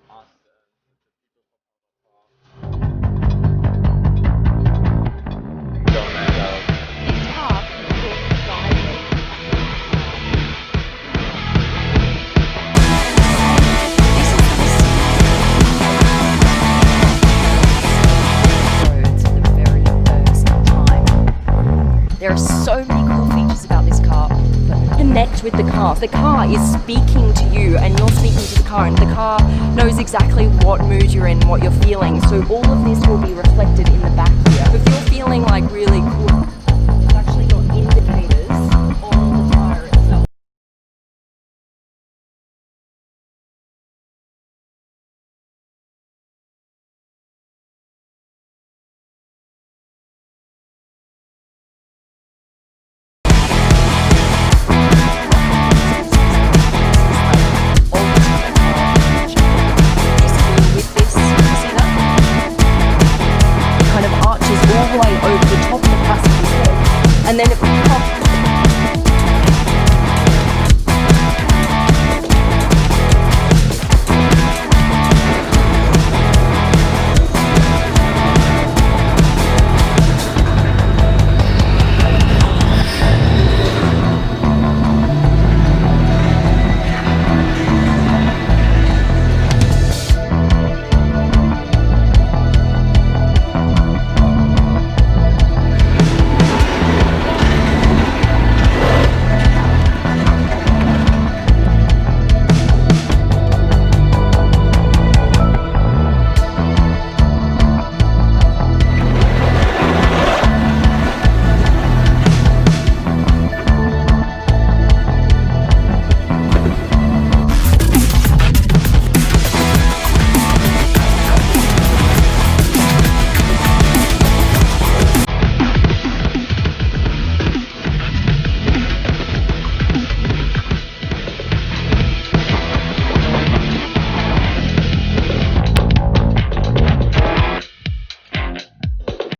This car can look sideways. Roads for the very first time. There are so many cool features about this car. But connect with the car. The car is speaking to you and you're speaking to the car, and the car knows exactly what mood you're in, what you're feeling. So all of this will be reflected in the back here. If you're feeling like really cool,